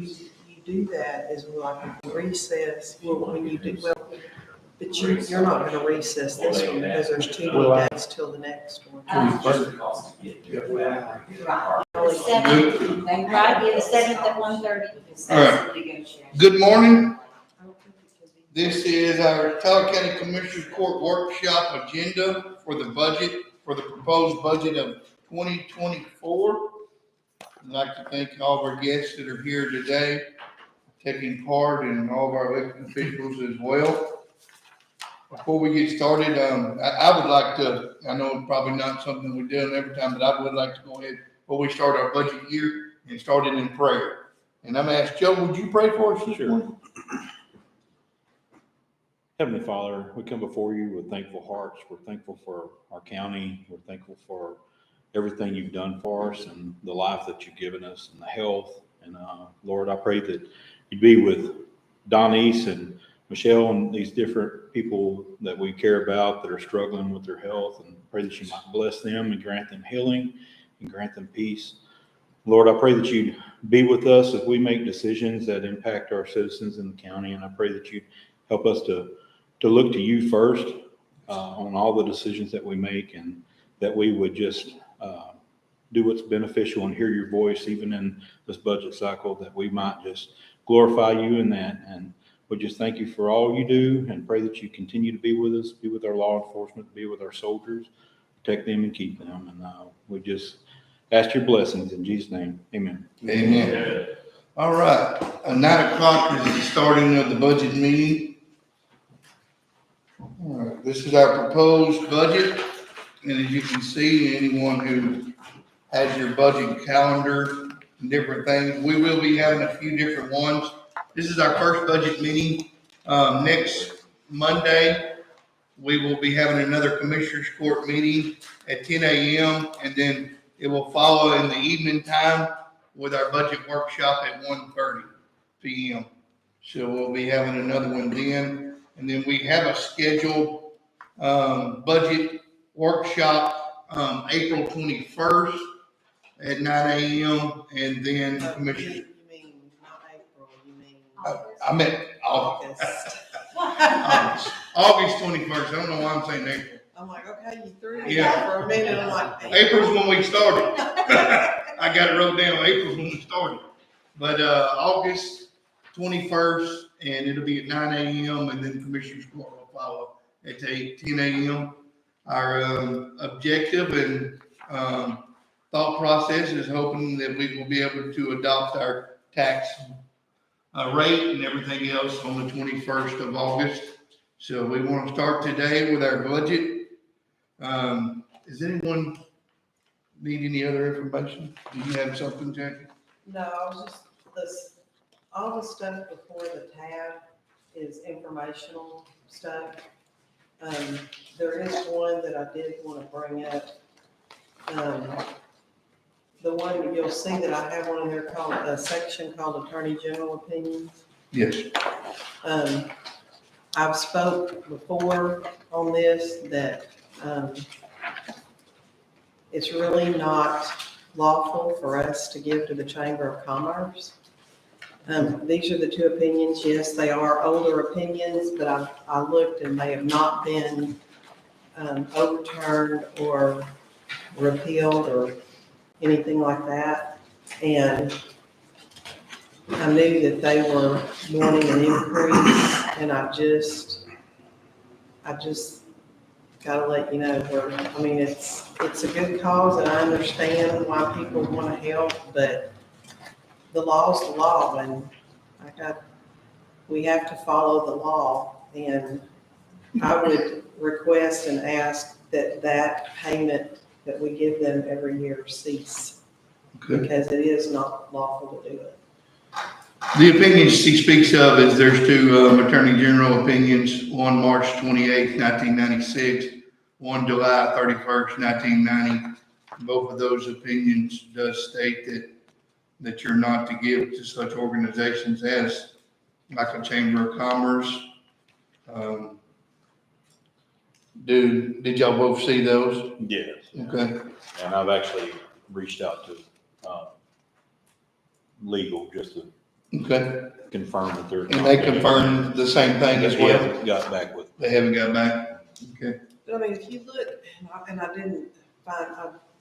You do that is like a recess, well, when you do, well, but you're not gonna recess this one because there's 2 days till the next one. Right. The 7th, they right, yeah, the 7th at 1:30. All right. Good morning. This is our Tyler County Commissioners Court workshop agenda for the budget, for the proposed budget of 2024. I'd like to thank all of our guests that are here today, taking part, and all of our elected officials as well. Before we get started, I would like to, I know it's probably not something we do every time, but I would like to go ahead before we start our budget year and start it in prayer. And I'm gonna ask Joe, would you pray for us this morning? Heavenly Father, we come before you with thankful hearts. We're thankful for our county. We're thankful for everything you've done for us and the life that you've given us and the health. And Lord, I pray that you'd be with Donnice and Michelle and these different people that we care about that are struggling with their health, and pray that you might bless them and grant them healing and grant them peace. Lord, I pray that you'd be with us as we make decisions that impact our citizens in the county. And I pray that you'd help us to look to you first on all the decisions that we make, and that we would just do what's beneficial and hear your voice even in this budget cycle, that we might just glorify you in that. And we just thank you for all you do, and pray that you continue to be with us, be with our law enforcement, be with our soldiers, protect them and keep them. And we just ask your blessings in Jesus' name. Amen. Amen. All right. 9 o'clock is the starting of the budget meeting. All right. This is our proposed budget. And as you can see, anyone who has your budget calendar and different things, we will be having a few different ones. This is our first budget meeting. Next Monday, we will be having another Commissioners Court meeting at 10 a.m. And then it will follow in the evening time with our budget workshop at 1:30 p.m. So we'll be having another one then. And then we have a scheduled budget workshop April 21st at 9 a.m. And then Commissioners. You mean not April, you mean I meant August. August 21st. I don't know why I'm saying April. I'm like, okay, you threw me Yeah. out for a minute. I'm like, April's when we started. I got it wrote down. April's when we started. But August 21st, and it'll be at 9 a.m. and then Commissioners Court will follow at 10 a.m. Our objective and thought process is hoping that we will be able to adopt our tax rate and everything else on the 21st of August. So we want to start today with our budget. Does anyone need any other information? Do you have something, Jackie? no, I was just, all the stuff before the tab is informational stuff. There is one that I did want to bring up. The one, you'll see that I have one in there called, a section called Attorney General Opinions. Yes. I've spoke before on this, that it's really not lawful for us to give to the Chamber of Commerce. These are the 2 opinions. Yes, they are older opinions, but I looked and they have not been overturned or repealed or anything like that. And I knew that they were wanting an increase, and I just gotta let you know, it's a good cause, and I understand why people want to help, but the law's the law, and we have to follow the law. And I would request and ask that payment that we give them every year cease, because it is not lawful to do it. The opinions she speaks of is there's 2 Attorney General opinions, one March 28th, 1996, one July 31st, 1990. Both of those opinions does state that you're not to give to such organizations as like a Chamber of Commerce. Did y'all both see those? Yes. Okay. And I've actually reached out to legal just to Okay, confirm that they're. and they confirmed the same thing as He well? hasn't got back with. They haven't got back? Okay. I mean, if you look, and I didn't find,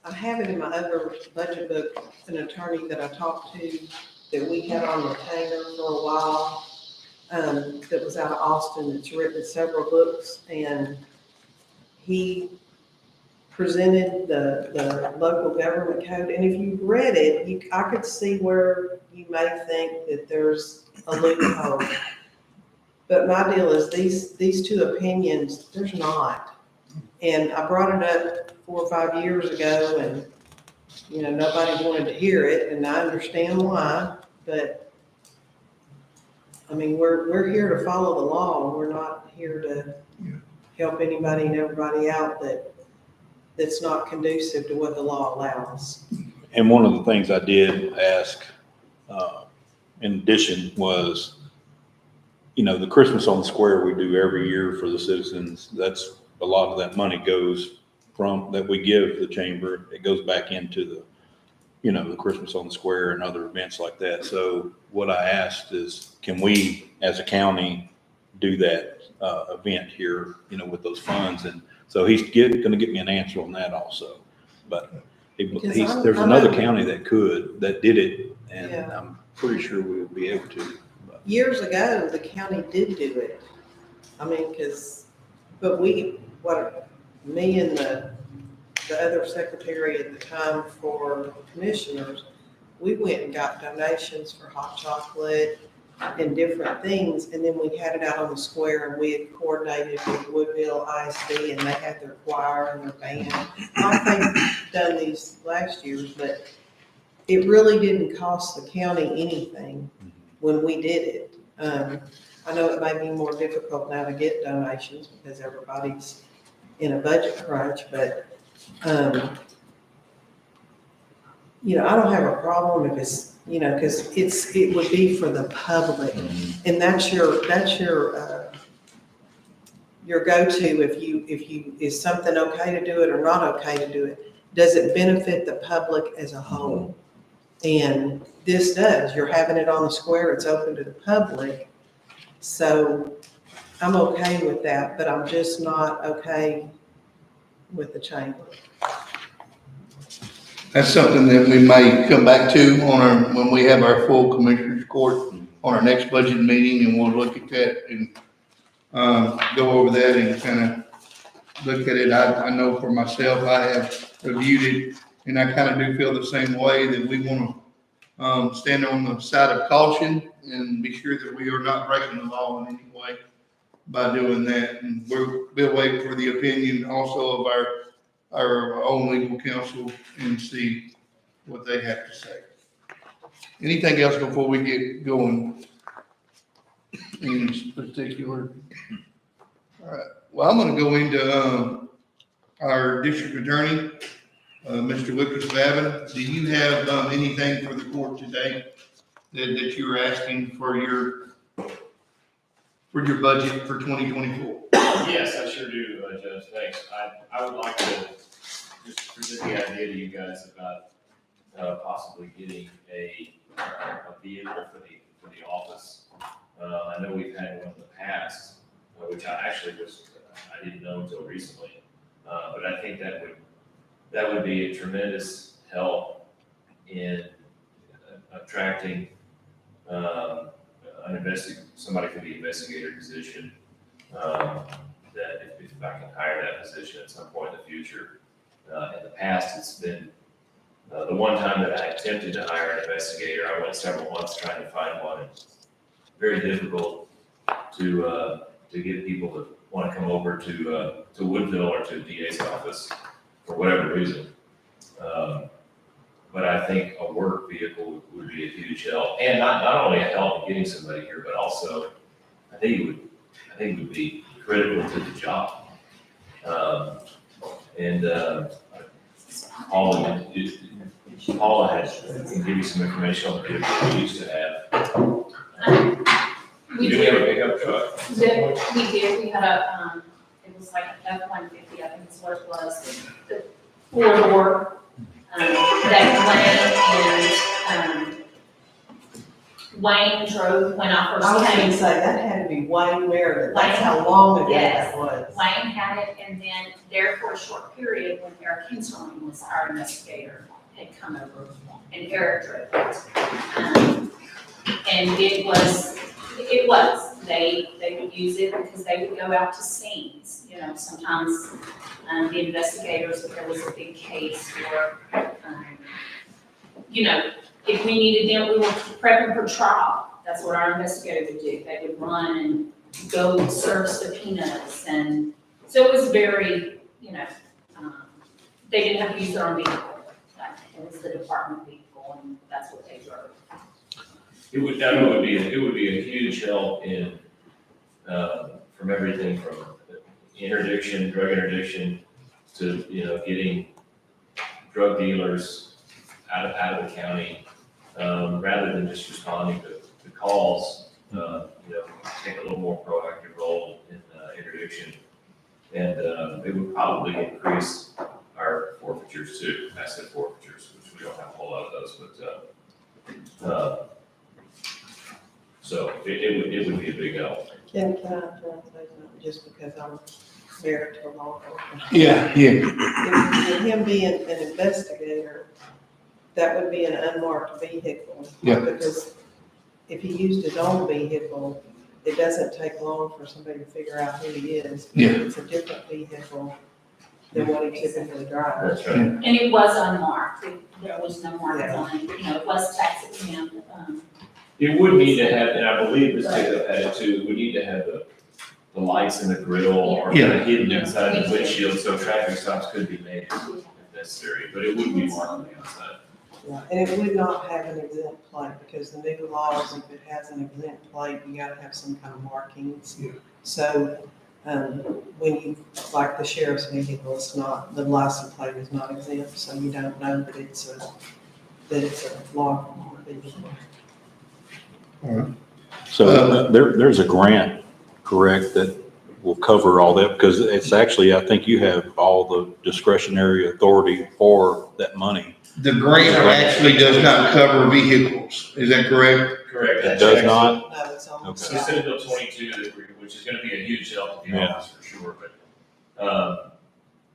I have it in my other budget book, an attorney that I talked to that we had on retainer for a while, that was out of Austin, that's written several books, and he presented the local government code, and if you read it, I could see where you may think that there's a loophole. But my deal is these two opinions, there's not. And I brought it up 4 or 5 years ago, and, you know, nobody wanted to hear it, and I understand why, but, I mean, we're here to follow the law, we're not here to help anybody and everybody out that's not conducive to what the law allows. And one of the things I did ask, in addition, was, you know, the Christmas on the Square we do every year for the citizens. That's a lot of that money goes from, that we give the chamber, it goes back into the, you know, the Christmas on the Square and other events like that. So what I asked is, can we, as a county, do that event here, you know, with those funds? And so he's going to get me an answer on that also. But there's another county that did it, and Yeah. I'm pretty sure we would be able to. But Years ago, the county did do it. I mean, me and the other secretary at the time for commissioners, we went and got donations for hot chocolate and different things, and then we had it out on the square, and we had coordinated with Woodville ISD, and they had their choir and their band. I think they've done these last years, but it really didn't cost the county anything when we did it. I know it may be more difficult now to get donations because everybody's in a budget crunch, but, you know, I don't have a problem if it's, you know, because it would be for the public, and that's your go-to if you, is something okay to do it or not okay to do it? Does it benefit the public as a whole? And this does. You're having it on the square, it's open to the public. So I'm okay with that, but I'm just not okay with the chamber. That's something that we may come back to when we have our full commissioners court on our next budget meeting, and we'll look at that and, go over that and kind of look at it. I know for myself, I have reviewed it, and I kind of do feel the same way, that we want to, stand on the side of caution and be sure that we are not breaking the law in any way by doing that. And we'll wait for the opinion also of our own legal counsel and see what they have to say. Anything else before we get going? In particular? All right, well, I'm gonna go into, our district attorney, Mr. Lucas Babin. Do you have, anything for the court today that you're asking for your budget for 2024? Yes, I sure do, Judge, thanks. I would like to just present the idea to you guys about possibly getting a vehicle for the office. I know we've had one in the past, which I didn't know until recently. But I think that would be a tremendous help in attracting somebody for the investigator position. That if I can hire that position at some point in the future. In the past, it's been the one time that I attempted to hire an investigator, I went several months trying to find one. It's very difficult to get people to want to come over to Woodville or to the DA's office for whatever reason. But I think a work vehicle would be a huge help, and not only a help in getting somebody here, but also I think it would be critical to the job. Paula can give you some information on the vehicle we used to have. We Do we have a pickup truck? We did, we had it was like a F-150, I think is what it was, the 4-door, that Wayne drove when I I was first gonna came. say, that had to be Wayne Meredith, that's how long ago Yes. that was. Wayne had it, and then there for a short period, when Eric Kinserling was our investigator, had come over, and Eric drove it. And it was, they would use it because they would go out to scenes, you know, sometimes, the investigators, if there was a big case, or, you know, if we needed them, we were prepping for trial, that's what our investigator would do, they would run and go serve subpoenas, and so it was very, you know, they didn't have to use their own vehicle. Like, it was the department vehicle, and that's what they drove. It would, I know it would be a huge help in, from everything from interdiction, drug interdiction, to, you know, getting drug dealers out of the county, rather than just responding to calls, you know, take a little more proactive role in, interdiction. And, it would probably increase our forfeitures too, asset forfeitures, which we don't have a whole lot of those, but, so it would be a big help. Can I say something, just because I'm married to a law enforcement? Yeah, yeah. With him being an investigator, that would be an unmarked vehicle. Yeah. Because if he used his own vehicle, it doesn't take long for somebody to figure out who he is. Yeah. It's a different vehicle than what he typically drives. That's right. And it was unmarked, there was no mark Yeah. on it, you know, it was tax exempt, It would need to have, and I believe this pickup had it too, we need to have the lights in the grill are kind of hidden inside the windshield, so traffic stops could be made if necessary, but it wouldn't be marked on the outside. Yeah, and it would not have an exempt plate, because the new laws, if it has an exempt plate, you gotta have some kind of markings. Yeah. So, when you, like the sheriff's vehicle, it's not, the license plate is not exempt, so you don't know that it's a law vehicle. So there's a grant, correct, that will cover all that? Because it's actually, I think you have all the discretionary authority for that money. The grant actually does not cover vehicles, is that correct? Correct. It does not? No, it's on the Okay. So side. Senate Bill 22, which is gonna be a huge help to the Yeah. office for sure, but,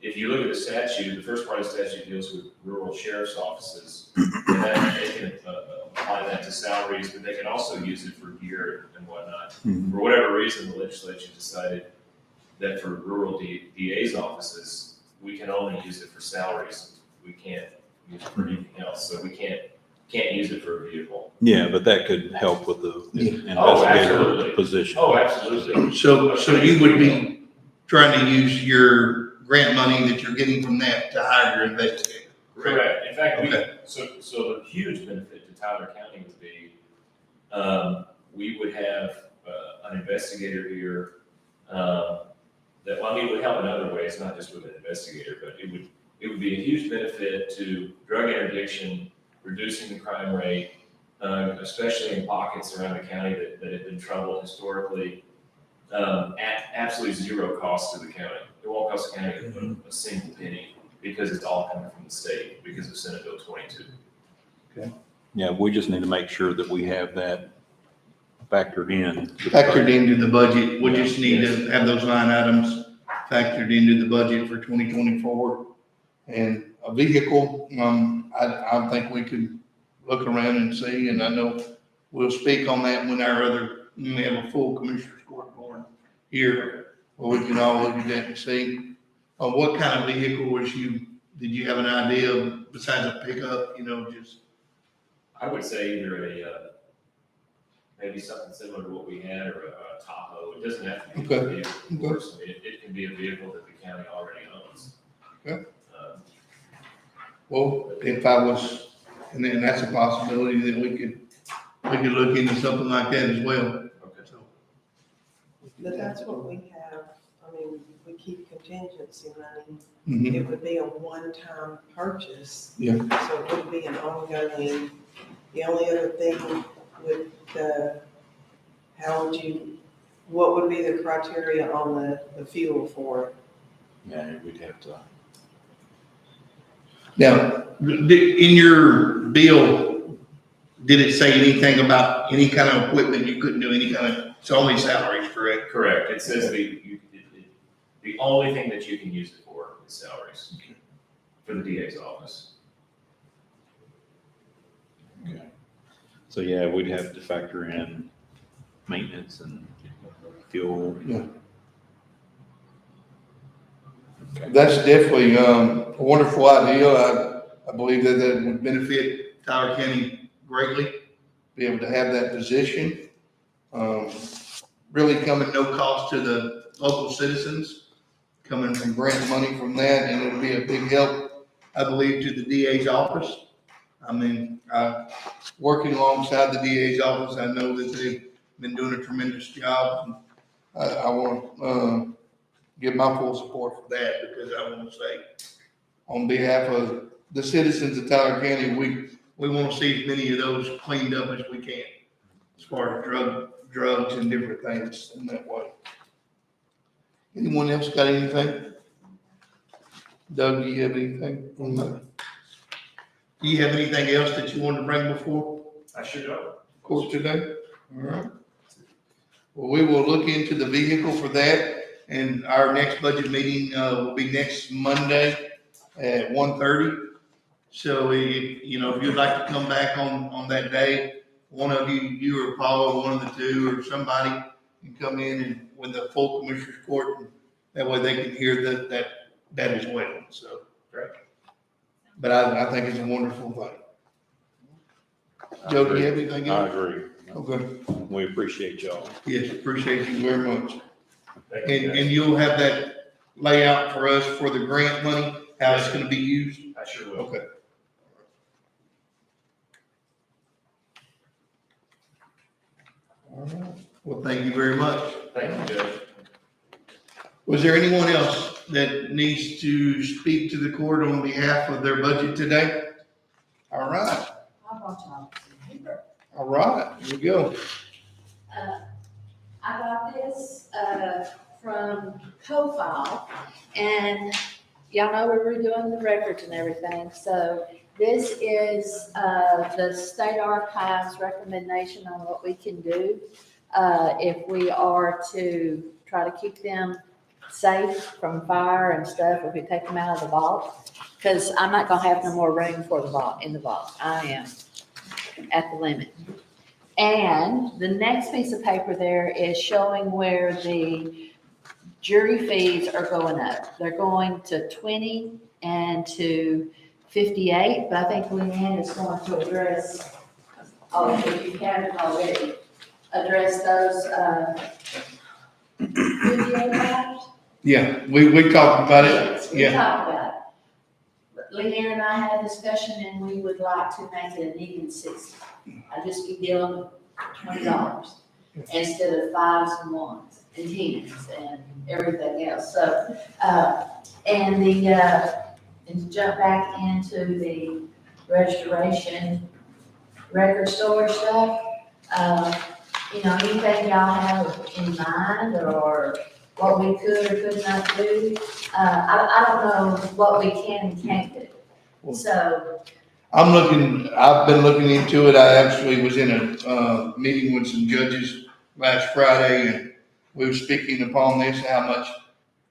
if you look at the statute, the first part of the statute deals with rural sheriff's offices, and that, they can, apply that to salaries, but they can also use it for gear and whatnot. Mhm. For whatever reason, the legislature decided that for rural DA's offices, we can only use it for salaries. We can't use it for anything else, so we can't use it for a vehicle. Yeah, but that could help with the Oh, investigator absolutely. position. Oh, absolutely. So you would be trying to use your grant money that you're getting from that to hire your investigator? Correct. In fact, Okay. so the huge benefit to Tyler County would be, we would have, an investigator here, that, well, I mean, it would help in other ways, not just with an investigator, but it would be a huge benefit to drug interdiction, reducing the crime rate, especially in pockets around the county that have been troubled historically, at absolutely zero cost to the county. It won't cost the county a single penny, because it's all coming from the state, because of Senate Bill 22. Yeah, we just need to make sure that we have that factored in. Factored into the budget, we just need to have those line items factored into the budget for 2024. And a vehicle, I think we could look around and see, and I know we'll speak on that when we have a full commissioner's court board here, where we can all look at that and see. What kind of vehicle did you have an idea of besides a pickup, just? I would say either maybe something similar to what we had, or a Tahoe. It doesn't have to be a vehicle, of course. I mean, it can be a vehicle that the county already owns. Okay. Well, if I was, and then that's a possibility that we could look into something like that as well. Okay. So. But that's what we have, I mean, we keep contingency money. Mhm. It would be a one-time purchase. Yeah. So it wouldn't be an ongoing, the only other thing would, what would be the criteria on the fuel for it? Yeah, we'd have to. Now, in your bill, did it say anything about any kind of equipment you couldn't do any kind of, it's only salaries, correct? Correct, it says the only thing that you can use it for is salaries for the DA's office. Okay. So yeah, we'd have to factor in maintenance and fuel. That's definitely, a wonderful idea. I believe that would benefit Tyler County greatly, be able to have that position. Really coming no cost to the local citizens, coming from grant money from that, and it'll be a big help, I believe, to the DA's office. I mean, working alongside the DA's office, I know that they've been doing a tremendous job. I want, give my full support for that, because I want to say, on behalf of the citizens of Tyler County, we want to see as many of those cleaned up as we can, as far as drugs and different things in that way. Anyone else got anything? Doug, do you have anything on that? Do you have anything else that you want to bring before I should know. court today? All right. Well, we will look into the vehicle for that, and our next budget meeting, will be next Monday at 1:30. So if you'd like to come back on that day, one of you or Paula, one of the two, or somebody can come in and with the full commissioner's court, and that way they can hear that as well, so. Great. But I think it's a wonderful thing. Joe, do you have anything I else? agree. Okay, We appreciate y'all. yes, appreciate you very much. Thank you, guys. And you'll have that layout for us for the grant money, how it's gonna be used? I sure will. Okay. All right. Well, thank you very much. Thank you, Judge. Was there anyone else that needs to speak to the court on behalf of their budget today? All right, I brought y'all some paper. all right, here we go. I got this, from CoFile, and y'all know we're redoing the records and everything, so this is, the state archives recommendation on what we can do, if we are to try to keep them safe from fire and stuff, if we take them out of the vault, because I'm not gonna have no more room for the vault, in the vault, I am at the limit. And the next piece of paper there is showing where the jury fees are going up. They're going to 20 and to 58, but I think Leanne is going to address, if you haven't already, address those, 58 matters. Yeah, we talked about it, Yes, we yeah. talked about it. But Leanne and I had a discussion, and we would like to make it an even 60. I'd just be giving $20 instead of 5s and 1s and 10s and everything else. So, and to jump back into the restoration record storage stuff, anything y'all have in mind or what we could or could not do? I don't know what we can and can't do. So, I've been looking into it. I actually was in a, meeting with some judges last Friday, and we were speaking upon this, how much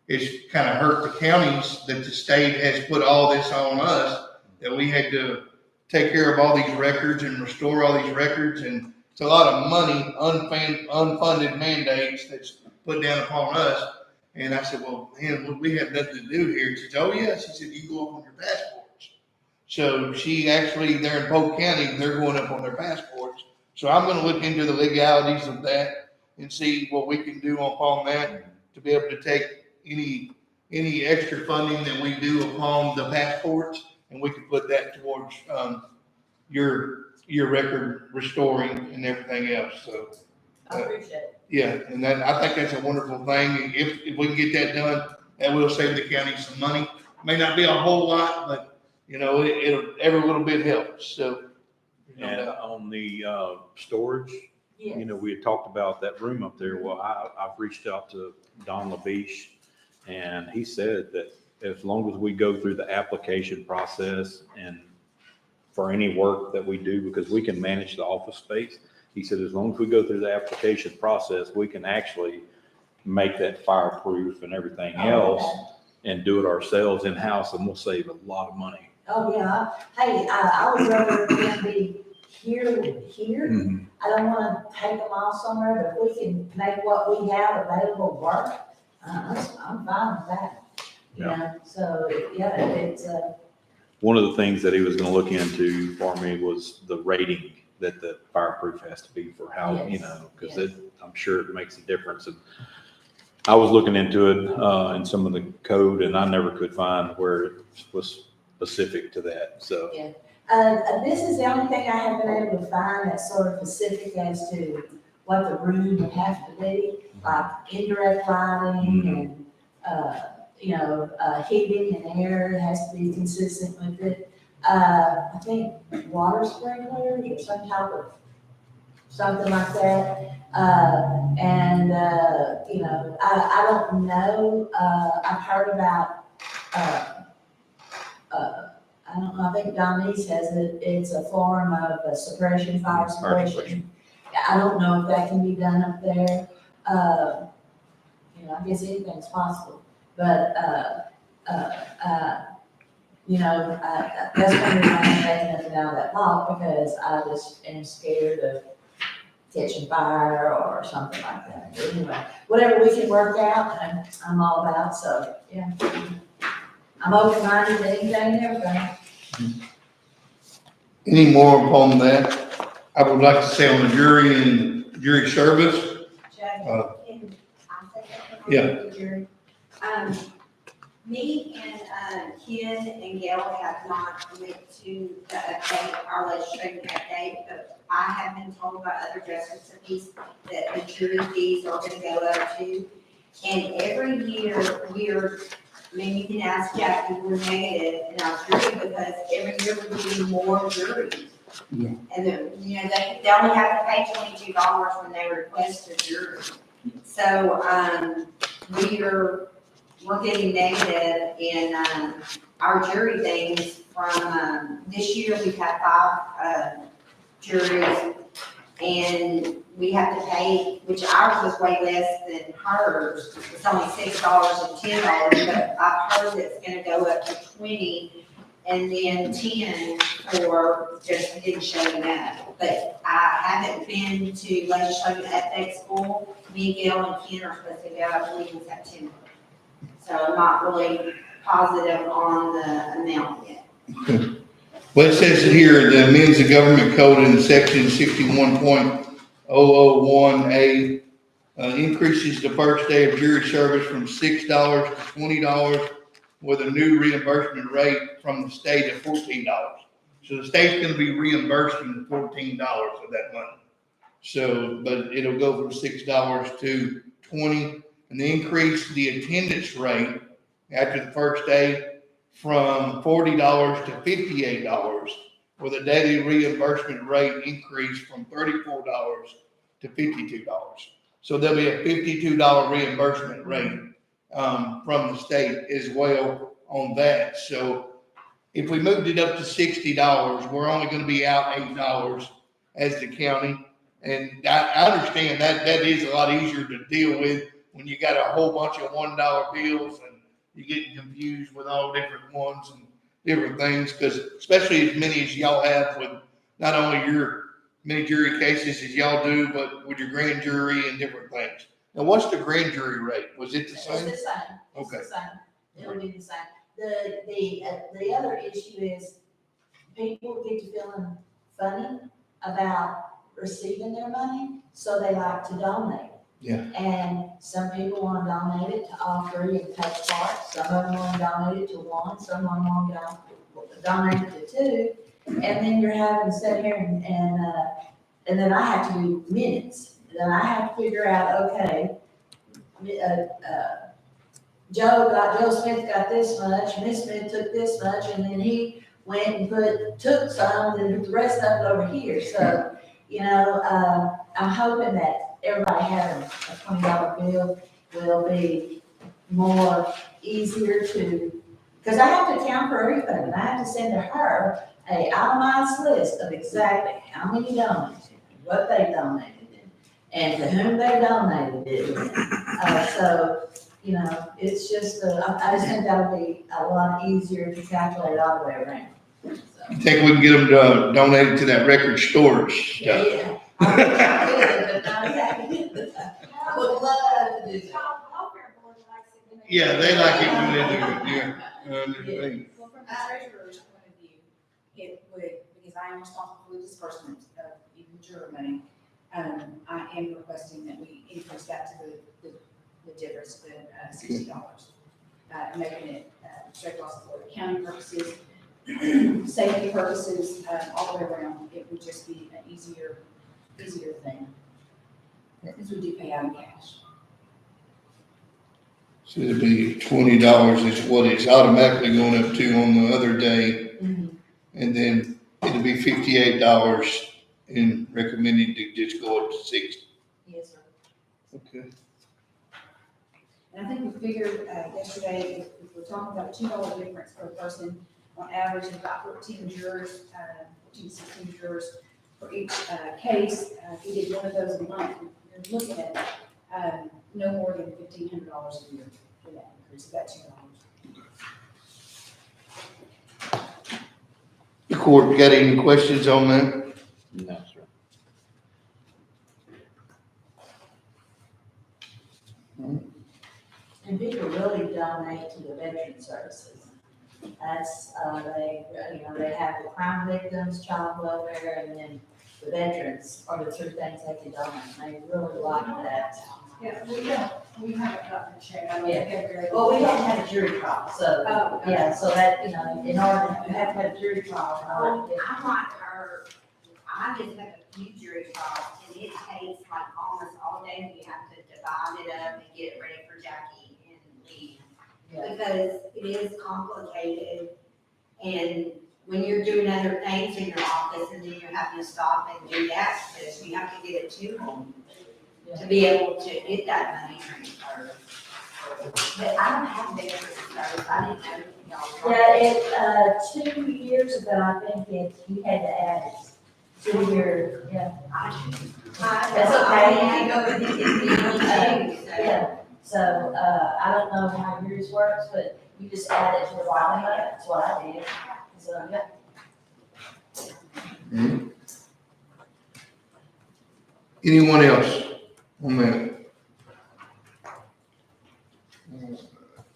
it's kind of hurt the counties that the state has put all this on us, that we had to take care of all these records and restore all these records, and it's a lot of money, unfunded mandates that's put down upon us. And I said, well, man, we have nothing to do here. She said, oh yes, she said, you go up on your passports. So she actually, there in Polk County, they're going up on their passports. So I'm gonna look into the legalities of that and see what we can do upon that to be able to take any extra funding that we do upon the passports, and we can put that towards, your record restoring and everything else, so. I appreciate it. Yeah, and that, I think that's a wonderful thing. If we can get that done, that will save the county some money. May not be a whole lot, but it'll, every little bit helps, so. And on the storage, Yes. we had talked about that room up there. Well, I've reached out to Don LaBiche, and he said that as long as we go through the application process and for any work that we do, because we can manage the office space. He said, as long as we go through the application process, we can actually make that fireproof and everything else and do it ourselves in-house, and we'll save a lot of money. Oh, yeah. Hey, I would rather them be here. Mhm. I don't wanna take them off somewhere, but if we can make what we have available work, I'm fine with that. You know, so, yeah, it's, One of the things that he was gonna look into for me was the rating that the fireproof has to be for how, you Yes, know, because yes. I'm sure it makes a difference. And I was looking into it, in some of the code, and I never could find where it was specific to that, so. this is the only thing I have been able to find that's sort of specific as to what the room would have to be, like indirect lighting and, heating and air has to be consistent with it. I think water sprinklers or some type of, something like that. I don't know, I've heard about, I don't know, I think Donnie's has it, it's a form of a suppression, fire suppression. I don't know if that can be done up there. I guess anything's possible, but, that's one reason I'm taking nothing out of that lot, because I just am scared of catching fire or something like that. But anyway, whatever we can work out, I'm all about, so, yeah. I'm open-minded to anything and everything. Any more upon that? I would like to say on the jury and jury service, Judge, Uh, can I say something? yeah. On the jury? Me and Ken and Gail have not went to the update, our legislative update, but I have been told by other justices of peace that the jury fees are gonna go up too. And every year, you can ask Jackie, we're negative in our jury because every year we're getting more juries. Yeah. And then, they only have to pay $22 when they request a jury. So, we're getting negative in, our jury things from, this year we've had 5, juries. And we have to pay, which ours is way less than hers. It's only $6 and $10, but I've heard it's gonna go up to 20 and then 10 for just didn't showing up. But I haven't been to legislative update school. Me, Gail, and Ken are supposed to go, I believe in September. So I'm not really positive on the amount yet. well, it says here, the amends the government code in section 61.001A, increases the first day of jury service from $6 to $20 with a new reimbursement rate from the state of $14. So the state's gonna be reimbursing $14 of that money. So, but it'll go from $6 to $20, and they increase the attendance rate after the first day from $40 to $58, with a daily reimbursement rate increase from $34 to $52. So there'll be a $52 reimbursement rate from the state as well on that. So if we moved it up to $60, we're only going to be out $8 as the county. And I understand that is a lot easier to deal with when you got a whole bunch of $1 bills and you're getting confused with all different ones and different things, because especially as many as y'all have with not only your many jury cases as y'all do, but with your grand jury and different things. Now, what's the grand jury rate? Was it the It's same? the same. It's Okay. the same. It'll be the same. The other issue is people get to feeling funny about receiving their money, so they like to donate. Yeah. And some people want to donate it to all three and take part. Some of them want to donate it to one, some of them want to donate it to two. And then you're having to sit here and then I have to do minutes. Then I have to figure out, okay, Joe Smith got this much, Miss Smith took this much, and then he went and took some, and the rest of it over here. So, I'm hoping that everybody having a $20 bill will be more easier to Because I have to account for everything, and I have to send to her a itemized list of exactly how many donated, what they donated, and to whom they donated it. So, you know, it's just, I just think that'll be a lot easier to calculate all the way around. So, You think we can get them to donate it to that record storage stuff? yeah. I wish I could, but not yet. I would love to do that. Yeah, they like it when they do it, yeah. They- Well, from the treasurer's point of view, it would, because I am responsible for the disbursement of even juror money, I am requesting that we increase that to the difference, the $60. Making it straight across the board, accounting purposes, safety purposes, all the way around, it would just be an easier thing. Because we do pay out in cash. So it'd be $20 is what it's automatically going up to on the other day. And then it'll be $58 and recommended to just go up to 60. Yes, sir. Okay. And I think we figured yesterday, if we're talking about $2 difference per person, on average, about 14 jurors, 14, 16 jurors for each case. If we did one of those a month, you're looking at no more than $1,500 a year for that increase, that $2. The court got any questions on that? No, sir. And people really donate to the veteran services. That's, they have the crime victims, child welfare, and then the veterans are the two things they can donate. They really like that. Yeah, we haven't gotten a check. I mean, Yeah. Well, we haven't had a jury trial, so, Oh, okay. yeah, so that, in order to have to have a jury trial, in order to get. I'm like her, I just have a few jury trials, and it takes like almost all day, we have to divide it up and get it ready for Jackie and Lee. Yeah. Because it is complicated, and when you're doing other things in your office, and then you're having to stop and do that, because you have to get it to them to be able to get that money transferred. But I don't have veterans service, I didn't know y'all. Yeah, 2 years ago, I think you had to add it to your, yeah. That's okay. I go with it, it's Yeah, so, I don't know how yours works, but you just add it to the bottom of it, that's what I did. So, yeah. Anyone else on that?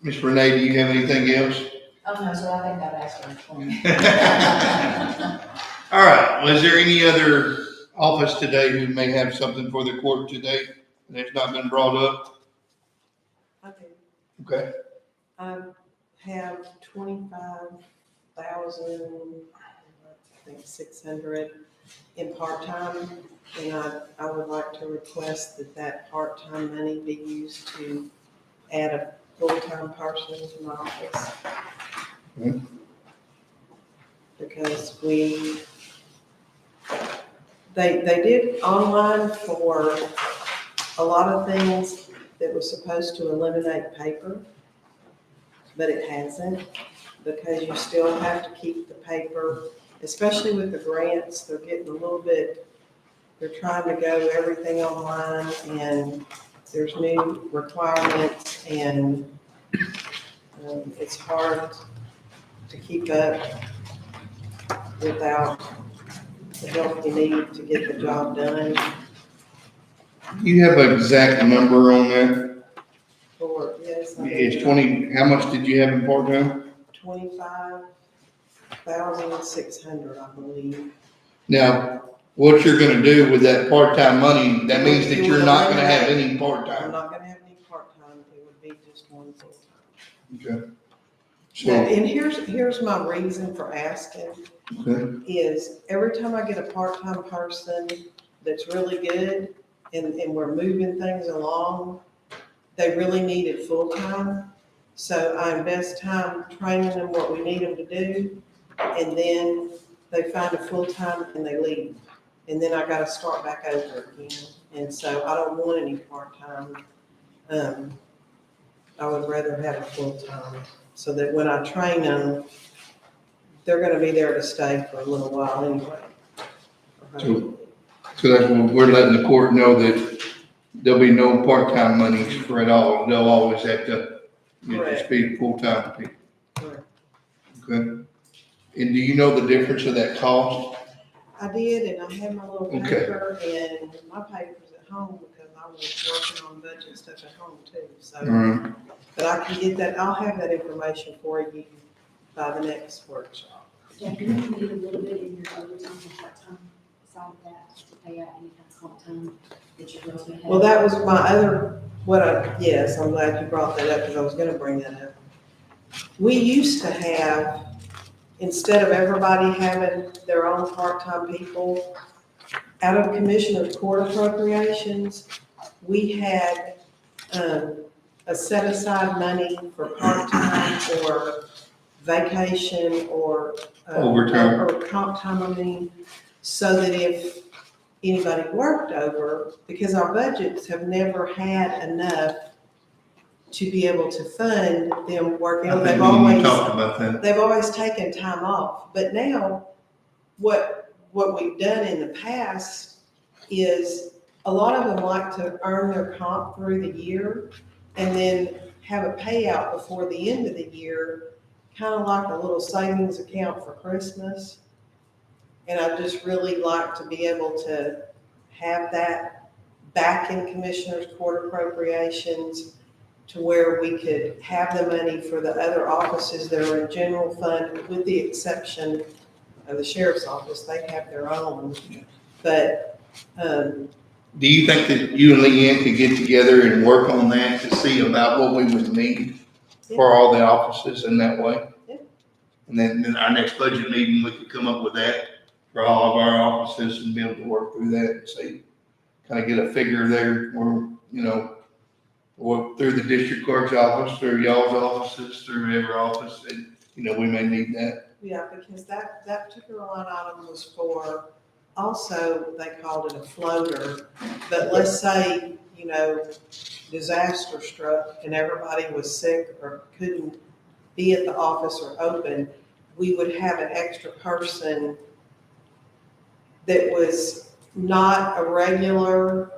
Ms. Renee, do you have anything else? Oh, no, so I think I've asked her. All right, was there any other office today who may have something for the court today that's not been brought up? Okay. Okay, I have 25,000, I think 600 in part-time, and I would like to request that part-time money be used to add a full-time person to my office. Mhm. Because they did online for a lot of things that was supposed to eliminate paper, but it hasn't, because you still have to keep the paper, especially with the grants, they're getting a little bit, they're trying to go everything online, and there's new requirements, and it's hard to keep up without the help you need to get the job done. you have an exact number on that? For, yes, I It's 20, how much did you have in part-time? 25,600, I believe. Now, what you're gonna do with that part-time money, that means that you're not gonna have any I'm part-time. not gonna have any part-time, it would be just one full-time. Okay. Now, So, and here's my reason for asking, okay, is every time I get a part-time person that's really good and we're moving things along, they really need it full-time. So I invest time training them what we need them to do, and then they find a full-time and they leave. And then I gotta start back over again. And so I don't want any part-time. I would rather have a full-time. so that when I train them, they're gonna be there to stay for a little while anyway. So that's what we're letting the court know, that there'll be no part-time monies for it all. They'll always have to, just be full-time people. Correct. Okay. And do you know the difference of that cost? I did, and I had my little Okay. paper, and my paper's at home because I was working on budget stuff at home too, so. Mm, But I can get that, I'll have that information for you by the next workshop. Yeah, do you need a little bit in your overtime and part-time side of that to pay out any kind of comp time that you're going to have? Well, that was my other, yes, I'm glad you brought that up because I was gonna bring that up. We used to have, instead of everybody having their own part-time people, out of Commissioner's Court appropriations, we had, a set aside money for part-time or vacation or. Overtime. Or comp time, I mean, so that if anybody worked over, because our budgets have never had enough to be able to fund them working. I think They've we need to always, talk about that. they've always taken time off, but now what we've done in the past is a lot of them like to earn their comp through the year and then have a payout before the end of the year, kind of like a little savings account for Christmas. And I just really like to be able to have that back in Commissioner's Court appropriations to where we could have the money for the other offices that are in general fund, with the exception of the sheriff's office. They have their own. But, Do you think that you and Leanne could get together and work on that to see about what we would need for all the offices in that way? Yeah. And then in our next budget meeting, we could come up with that for all of our offices and be able to work through that and see, kind of get a figure there where, or through the district clerk's office, through y'all's offices, through every office, and, we may need that. yeah, because that particular line item was for, also, they called it a floater. But let's say, disaster struck and everybody was sick or couldn't be at the office or open, we would have an extra person that was not a regular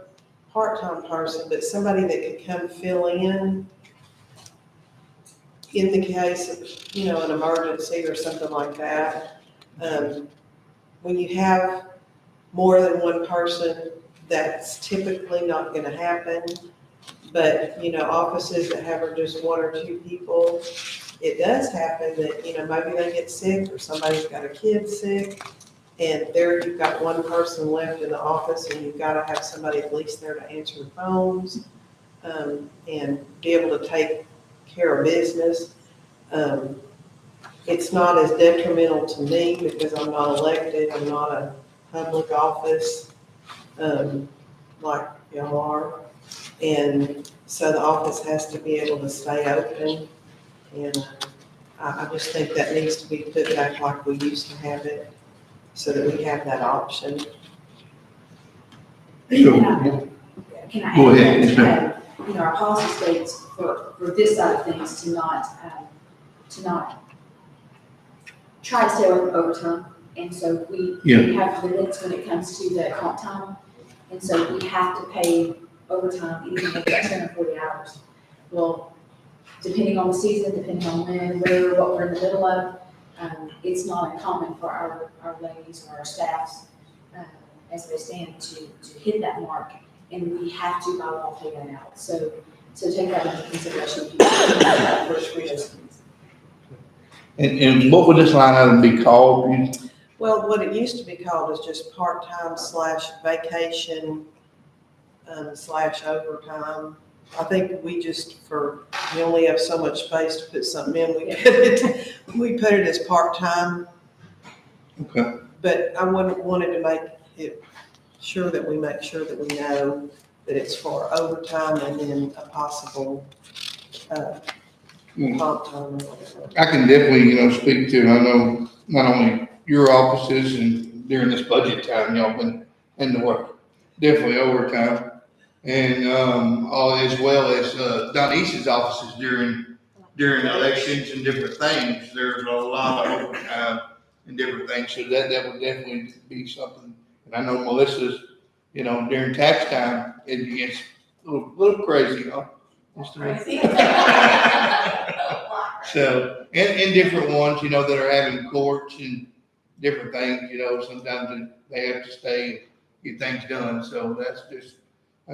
part-time person, but somebody that could come fill in the case of, an emergency or something like that. When you have more than one person, that's typically not gonna happen. But, offices that have just one or two people, it does happen that, maybe they get sick or somebody's got a kid sick. And there you've got one person left in the office and you've got to have somebody at least there to answer the phones, and be able to take care of business. It's not as detrimental to me because I'm not elected, I'm not a public office, like y'all are. And so the office has to be able to stay open. And I just think that needs to be put back like we used to have it, so that we have that option. So, Can I Go add ahead, yes, that, our policy states for this side of things to not try to stay away from overtime. And so we have limits when it comes to the comp time. And so we have to pay overtime even if it's 10 or 40 hours. Well, depending on the season, depending on when, where, what we're in the middle of, it's not uncommon for our ladies or our staffs, as they stand to hit that mark, and we have to by law pay that out. So take that into consideration. and what would this line item be called? Well, what it used to be called is just part-time / vacation / overtime. I think we we only have so much space to put something in, we put it as part-time. Okay. But I wanted to make it sure that we make sure that we know that it's for overtime and then a possible, comp time or whatever. I can definitely, speak to, I know not only your offices and during this budget time, y'all been in the work, definitely overtime. And, as well as, Don East's offices during during elections and different things, there's a lot of overtime and different things, so that would definitely be something. And I know Melissa's, you know, during tax time, it gets a little crazy, huh? Crazy. So, and different ones, you know, that are having courts and different things, you know, sometimes they have to stay and get things done, so that's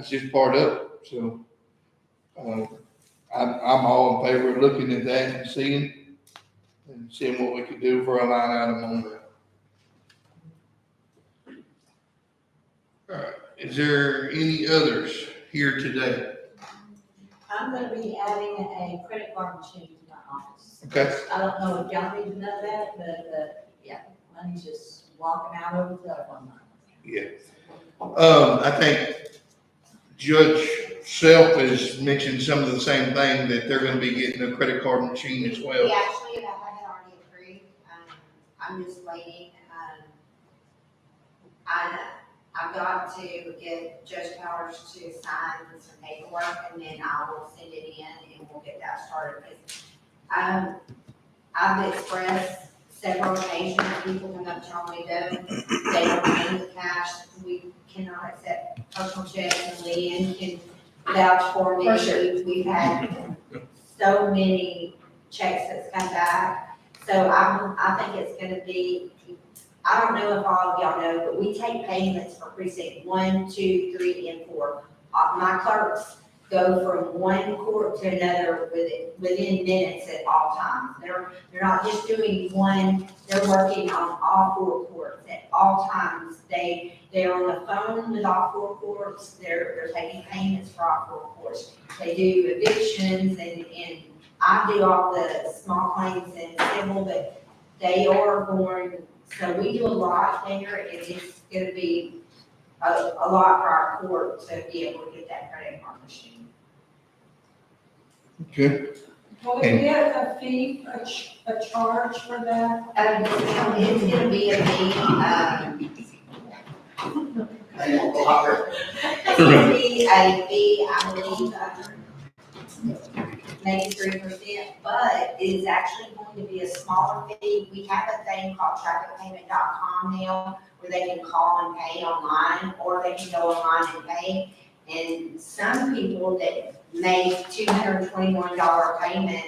just part of it, so. I'm all in favor of looking at that and seeing what we could do for a line item on that. All right, is there any others here today? I'm gonna be adding a credit card machine to my office. Okay. I don't know if y'all need to know that, but, yeah, money's just walking out over the telephone line. Yeah. I think Judge Self has mentioned some of the same thing, that they're gonna be getting a credit card machine as We well. actually have had it already approved, I'm just waiting, I've got to get Judge Powers to sign some paperwork, and then I will send it in and we'll get that started. I've expressed several occasions, people come up telling me that they don't pay with cash, we cannot accept personal checks, and Leanne can vouch for me. For sure. We've had so many checks that's come back, so I think it's gonna be, I don't know if all of y'all know, but we take payments for precinct 1, 2, 3, and 4. My clerks go from one court to another within minutes at all times. They're not just doing one, they're working on all 4 courts at all times. They're on the phone with all 4 courts, they're taking payments for all 4 courts. They do evictions, and I do all the small claims and civil, but they are going, so we do a lot there, and it's gonna be a lot for our court to be able to get that credit card machine. Okay. Will we get a fee, a charge for that? It's gonna be a fee, it's gonna be a fee, I believe, maybe 3%, but it is actually going to be a smaller fee. We have a thing called trafficpayment.com now, where they can call and pay online, or they can go online and pay. And some people that made $221 payment,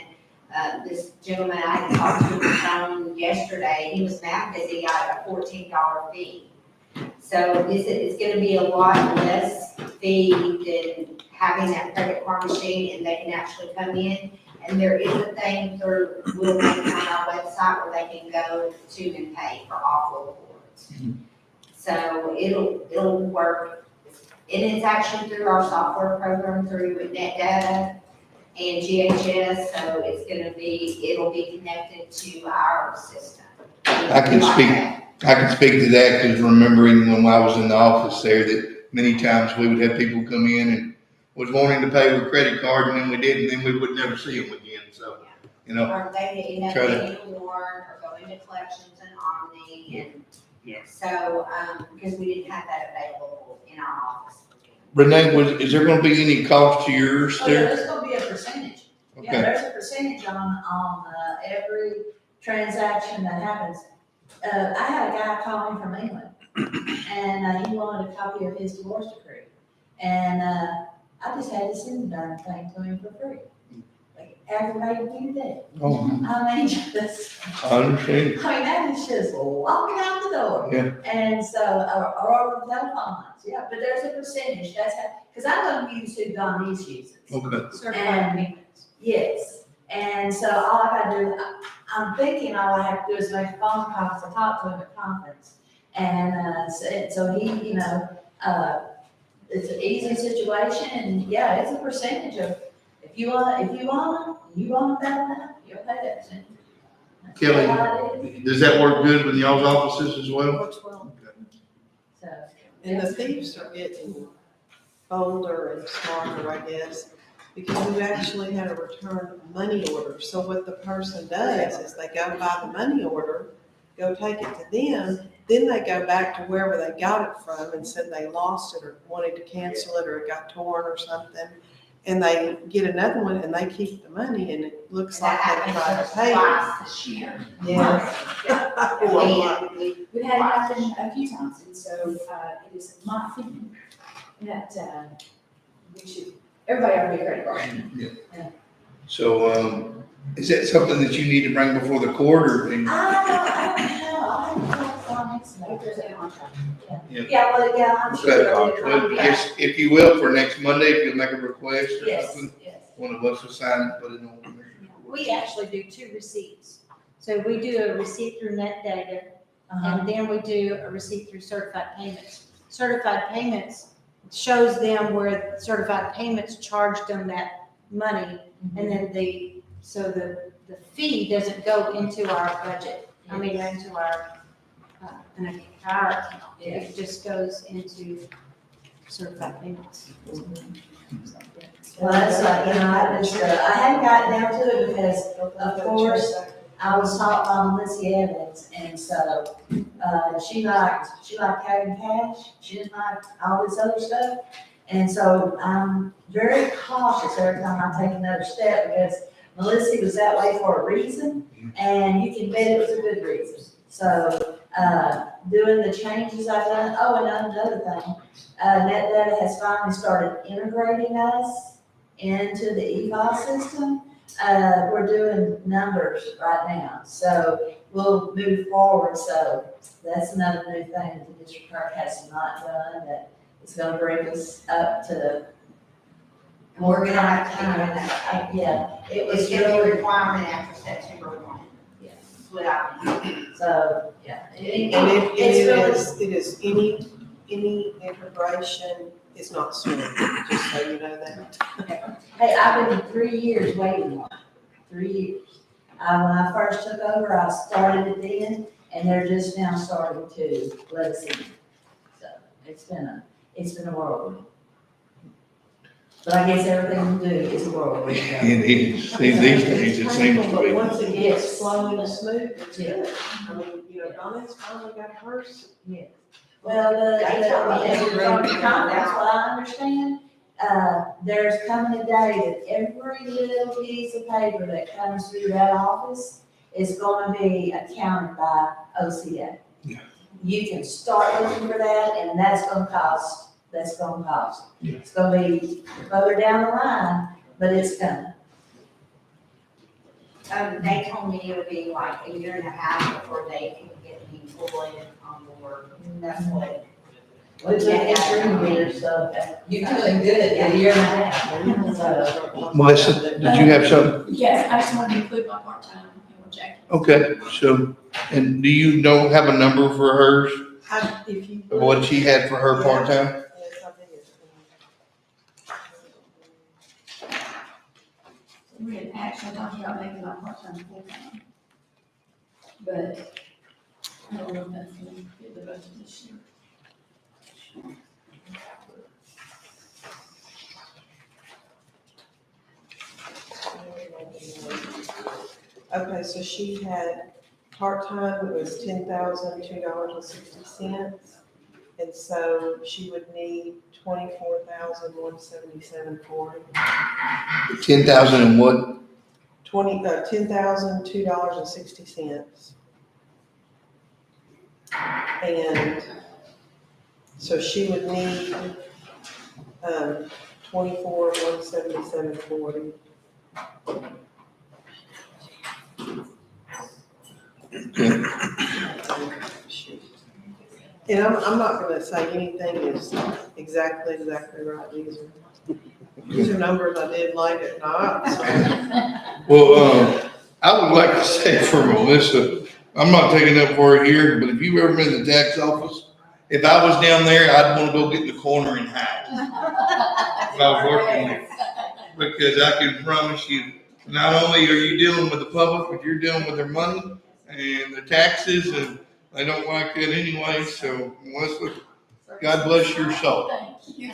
this gentleman I talked to on the phone yesterday, he was mad because he got a $14 fee. So this is gonna be a lot less fee than having that credit card machine, and they can actually come in. And there is a thing through, we'll make it on our website where they can go to and pay for all 4 courts. So it'll work, and it's actually through our software program through NetData and GHS, so it'll be connected to our system. I can speak to that, because remembering when I was in the office there, that many times we would have people come in and was wanting to pay with credit card, and then we didn't, then we would never see them again, so, you know. Or they end up Try to- getting a warrant, or go into collections and Omni, and Yeah. so, because we didn't have that available in our office. Renee, is there gonna be any cost to yours Oh, yeah, there? there's gonna be a percentage. Yeah, Okay, there's a percentage on every transaction that happens. I had a guy call me from England, and he wanted a copy of his divorce decree. And I just had to send the darn thing to him for free. Like, aggravated me to death. oh, I mean, just, I understand, that is just walking out the door. yeah, And so, or over the telephone lines, yeah, but there's a percentage, that's how, because I don't use who Don East uses. okay, Certified payments. Yes, and so all I gotta do, I'm thinking all I have to do is make a phone call, to talk to him at conference. And, so he, it's an easy situation, and yeah, it's a percentage of, if you want that amount, you'll pay that percentage. That's Kelly. how it is. does that work good with y'all's offices as well? Works well. So, And the thieves are getting bolder and smarter, I guess, because we've actually had a return money order. So what the person does is they go buy the money order, go take it to them, then they go back to wherever they got it from and said they lost it or wanted to cancel it or it got torn or something. and they get another one and they keep the money and it looks like That they happened tried to pay. twice this year. Yes. And we, We've had it happen a few times, and so, it is my opinion that, we should, everybody ought to be a credit card. So, is that something that you need to bring before the court or? I don't know, I don't know next If month. there's a contract. Yeah, well, yeah, I'm sure. Okay, well, yes, if you will, for next Monday, if you'll make a request or Yes, something, yes. one of us will sign it, put it on. Commissioner's Court. We actually do 2 receipts. So we do a receipt through net data, Uh-huh. and then we do a receipt through certified payments. Certified payments shows them where certified payments charged them that money, and then so the fee doesn't go into our budget, into our account. It just goes into certified payments. Well, that's like, I hadn't gotten down to it because, of course, I was taught by Melissa Evans, and so, she liked having cash, she didn't like all this other stuff. And so I'm very cautious every time I take another step, because Melissa was that way for a reason, and you can bet it was a good reason. So, doing the changes I've done, and another thing, Net Data has finally started integrating us into the EVA system. We're doing numbers right now, so we'll move forward. So that's another new thing that the district clerk has not done, that is gonna bring us up to we're gonna have to do that. Yeah, it was It's gonna be a really, requirement after September 1. Yeah. Without. so, yeah. And It's it is any integration is not smooth, just so you know that. Hey, I've been 3 years waiting on it, 3 years. When I first took over, I started it then, and they're just now starting to let us in. So it's been a whirlwind. But I guess everything we do is a whirlwind. It is, these days it seems to But be. once it gets flowing and smooth, it's Yeah. good. I mean, Donna's finally got hers. Yeah. Well, that's what I understand. There's coming a day that every little piece of paper that comes through that office is gonna be accounted by OCA. Yeah. You can start looking for that, and that's gonna cost. Yeah. It's gonna be further down the line, but it's coming. They told me it would be like a year and a half before they could get me fully on board. That's what. Well, it's been 3 years, so you're doing good, a year and a half. So, Melissa, did you have something? Yes, I just wanted to include my part-time and what Jackie. Okay, so, and do you have a number for hers, If you. of what she had for her part-time? Yes, I think it's. We had actually talked about making my part-time full-time. But I don't know if that's gonna get the budget this year. Okay, so she had, part-time, it was $10,002.60. And so she would need $24,177.40. 10,000 and what? $10,002.60. And so she would need, 24,177.40. And I'm not gonna say anything is exactly right, these are numbers I did late at night, so. Well, I would like to say for Melissa, I'm not taking up for her here, but if you've ever been in the tax office, if I was down there, I'd want to go get in the corner and hide. If I was working there. Because I can promise you, not only are you dealing with the public, but you're dealing with their money and the taxes, and they don't like that anyway. So Melissa, God bless your soul. Thank you.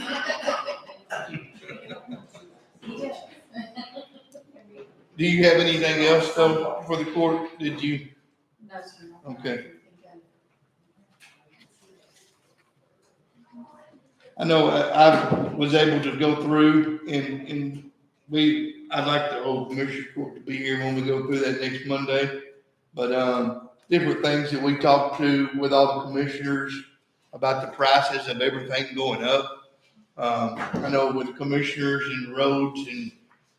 Do you have anything else though for the court? Did you? No, sir. Okay. I know I was able to go through and I'd like the old commissioner court to be here when we go through that next Monday. But, different things that we talked to with all the commissioners about the prices of everything going up. I know with commissioners and roads and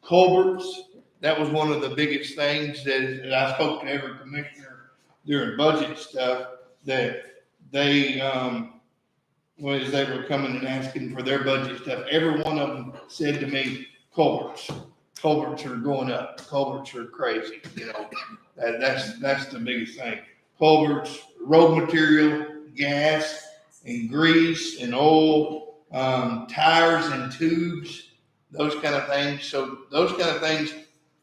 culverts, that was one of the biggest things that I spoke to every commissioner during budget stuff, that they, as they were coming and asking for their budget stuff, every one of them said to me, culverts are going up, culverts are crazy, you know, that's the biggest thing. Culverts, road material, gas and grease and oil, tires and tubes, those kind of things. So those kind of things,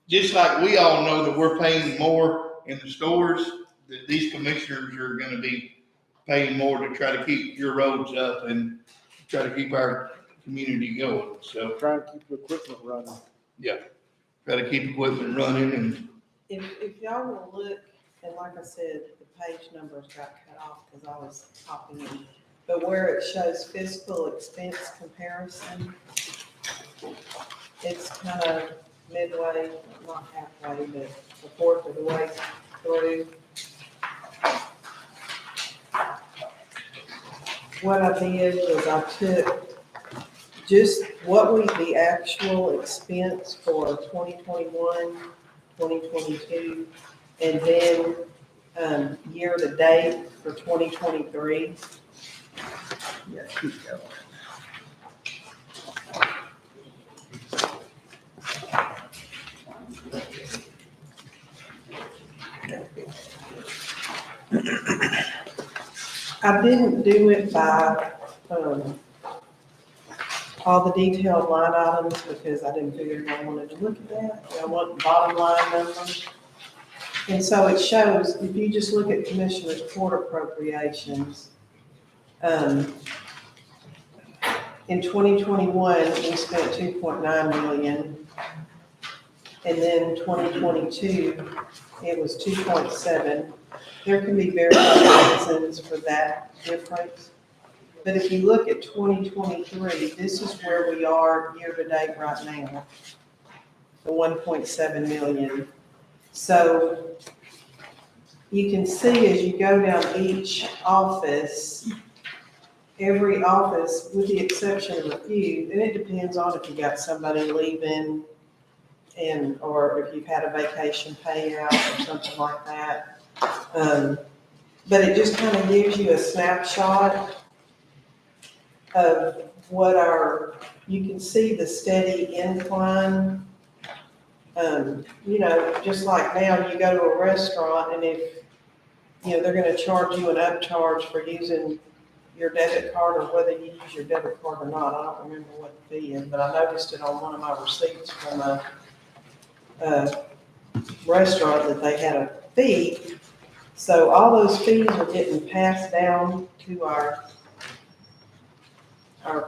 just like we all know that we're paying more in the stores, that these commissioners are gonna be paying more to try to keep your roads up and try to keep our community going. So Trying to keep the equipment running. try to keep equipment running and If y'all will look, and like I said, the page numbers got cut off because I was copying in. But where it shows fiscal expense comparison, it's kind of midway, not halfway, but a fourth of the way through. What I did was I took just what was the actual expense for 2021, 2022, and then year to date for 2023. Yeah, keep going. I didn't do it by all the detailed line items because I didn't figure I wanted to look at that. I want the bottom line numbers. And so it shows, if you just look at Commissioner's Court appropriations, in 2021, we spent 2.9 million. And then 2022, it was 2.7. There can be various reasons for that difference. But if you look at 2023, this is where we are year to date right now, the 1.7 million. So you can see as you go down each office, every office, with the exception of a few, and it depends on if you got somebody leaving or if you've had a vacation payout or something like that. But it just kind of gives you a snapshot of what you can see the steady incline. You know, just like now you go to a restaurant and if, you know, they're gonna charge you an upcharge for using your debit card or whether you use your debit card or not. I don't remember what the fee is, but I noticed it on one of my receipts from a restaurant that they had a fee. So all those fees are getting passed down to our